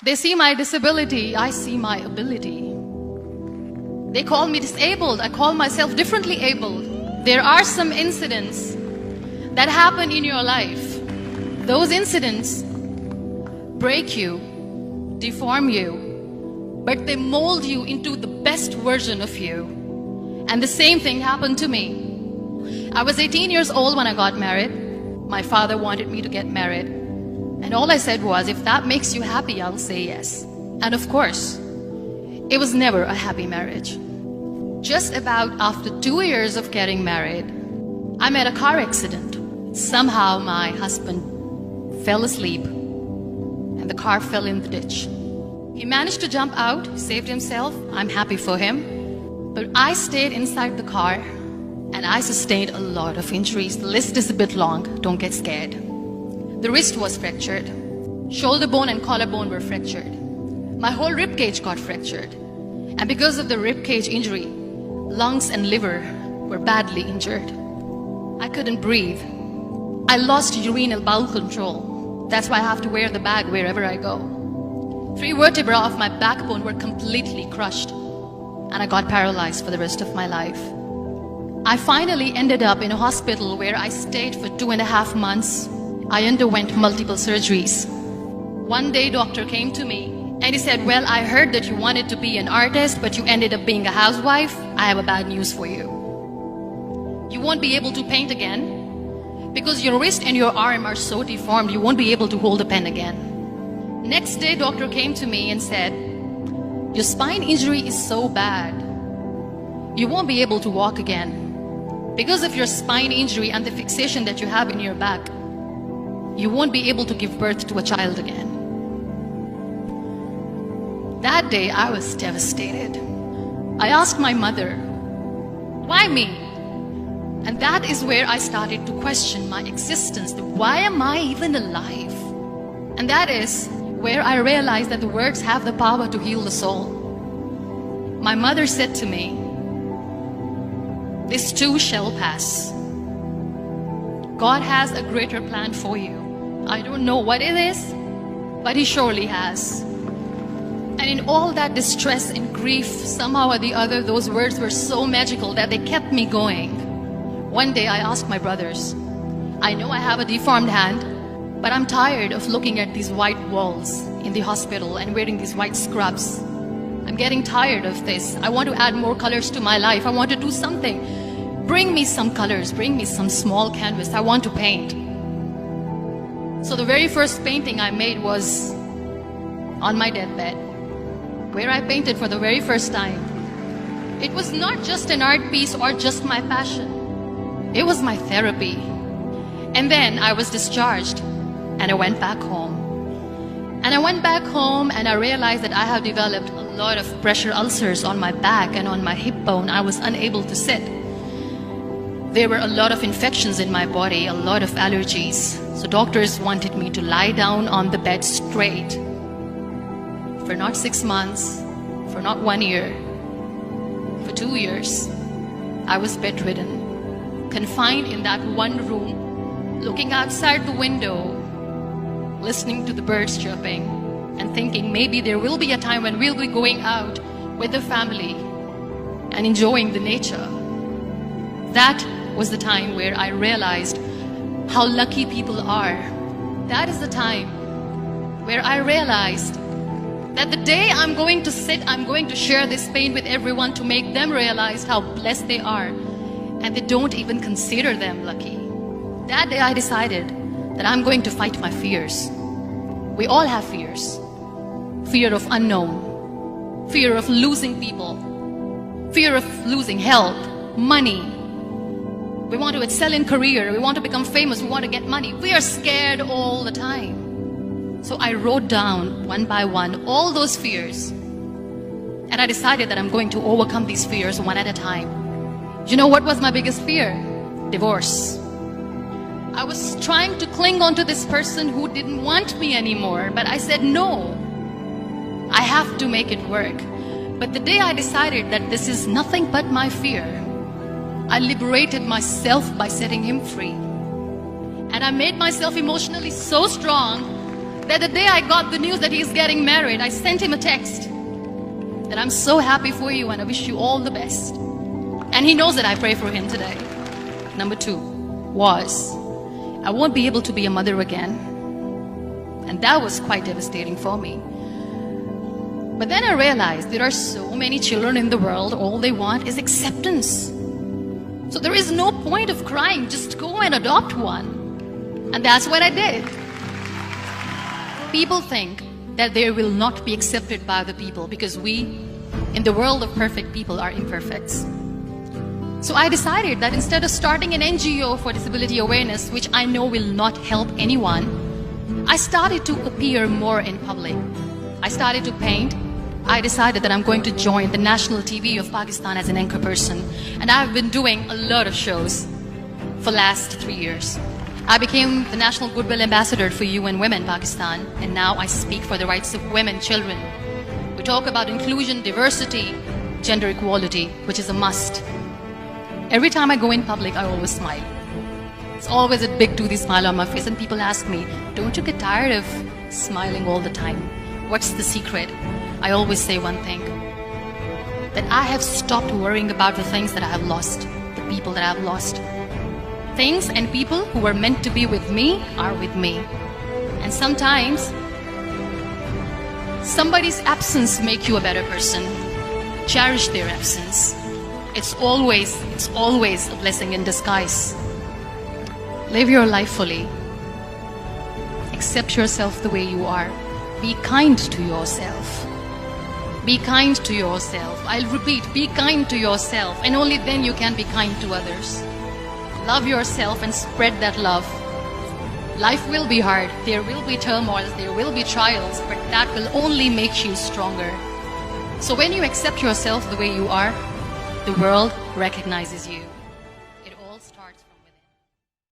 They see my disability, I see my ability. They call me disabled, I call myself differently abled. There are some incidents that happen in your life. Those incidents break you, deform you, but they mold you into the best version of you. And the same thing happened to me. I was 18 years old when I got married. My father wanted me to get married. And all I said was, if that makes you happy, I'll say yes. And of course, it was never a happy marriage. Just about after 2 years of getting married, I met a car accident. Somehow my husband fell asleep and the car fell in the ditch. He managed to jump out, saved himself. I'm happy for him. But I stayed inside the car and I sustained a lot of injuries. The list is a bit long, don't get scared. The wrist was fractured. Shoulder bone and collarbone were fractured. My whole rib cage got fractured. And because of the rib cage injury, lungs and liver were badly injured. I couldn't breathe. I lost urinary bowel control. That's why I have to wear the bag wherever I go. 3 vertebrae of my backbone were completely crushed. And I got paralyzed for the rest of my life. I finally ended up in a hospital where I stayed for 2.5 months. I underwent multiple surgeries. One day, doctor came to me and he said, well, I heard that you wanted to be an artist, but you ended up being a housewife. I have a bad news for you. You won't be able to paint again because your wrist and your arm are so deformed, you won't be able to hold a pen again. Next day, doctor came to me and said, your spine injury is so bad, you won't be able to walk again. Because of your spine injury and the fixation that you have in your back, you won't be able to give birth to a child again. That day, I was devastated. I asked my mother, why me? And that is where I started to question my existence. Why am I even alive? And that is where I realized that the words have the power to heal the soul. My mother said to me, this too shall pass. God has a greater plan for you. I don't know what it is, but He surely has. And in all that distress and grief, somehow or the other, those words were so magical that they kept me going. One day I asked my brothers, I know I have a deformed hand, but I'm tired of looking at these white walls in the hospital and wearing these white scrubs. I'm getting tired of this. I want to add more colors to my life. I want to do something. Bring me some colors, bring me some small canvas. I want to paint. So the very first painting I made was on my deathbed, where I painted for the very first time. It was not just an art piece or just my passion. It was my therapy. And then I was discharged and I went back home. And I went back home and I realized that I have developed a lot of pressure ulcers on my back and on my hip bone. I was unable to sit. There were a lot of infections in my body, a lot of allergies. So doctors wanted me to lie down on the bed straight for not 6 months, for not 1 year, for 2 years. I was bedridden, confined in that one room, looking outside the window, listening to the birds chirping, and thinking maybe there will be a time when we'll be going out with the family and enjoying the nature. That was the time where I realized how lucky people are. That is the time where I realized that the day I'm going to sit, I'm going to share this pain with everyone to make them realize how blessed they are, and they don't even consider them lucky. That day I decided that I'm going to fight my fears. We all have fears. Fear of unknown, fear of losing people, fear of losing health, money. We want to excel in career, we want to become famous, we want to get money. We are scared all the time. So I wrote down one by one all those fears. And I decided that I'm going to overcome these fears one at a time. You know what was my biggest fear? Divorce. I was trying to cling on to this person who didn't want me anymore, but I said no. I have to make it work. But the day I decided that this is nothing but my fear, I liberated myself by setting him free. And I made myself emotionally so strong that the day I got the news that he's getting married, I sent him a text that I'm so happy for you and I wish you all the best. And he knows that I pray for him today. Number 2 was, I won't be able to be a mother again. And that was quite devastating for me. But then I realized there are so many children in the world, all they want is acceptance. So there is no point of crying, just go and adopt one. And that's what I did. People think that they will not be accepted by the people because we, in the world of perfect people, are imperfects. So I decided that instead of starting an NGO for disability awareness, which I know will not help anyone, I started to appear more in public. I started to paint. I decided that I'm going to join the national TV of Pakistan as an anchor person. And I've been doing a lot of shows for the last 3 years. I became the National Goodwill Ambassador for UN Women Pakistan, and now I speak for the rights of women, children. We talk about inclusion, diversity, gender equality, which is a must. Every time I go in public, I always smile. It's always a big toothy smile on my face, and people ask me, don't you get tired of smiling all the time? What's the secret? I always say one thing, that I have stopped worrying about the things that I have lost, the people that I have lost. Things and people who were meant to be with me are with me. And sometimes, somebody's absence makes you a better person. Cherish their absence. It's always a blessing in disguise. Live your life fully. Accept yourself the way you are. Be kind to yourself. Be kind to yourself. I'll repeat, be kind to yourself, and only then you can be kind to others. Love yourself and spread that love. Life will be hard. There will be turmoils, there will be trials, but that will only make you stronger. So when you accept yourself the way you are, the world recognizes you.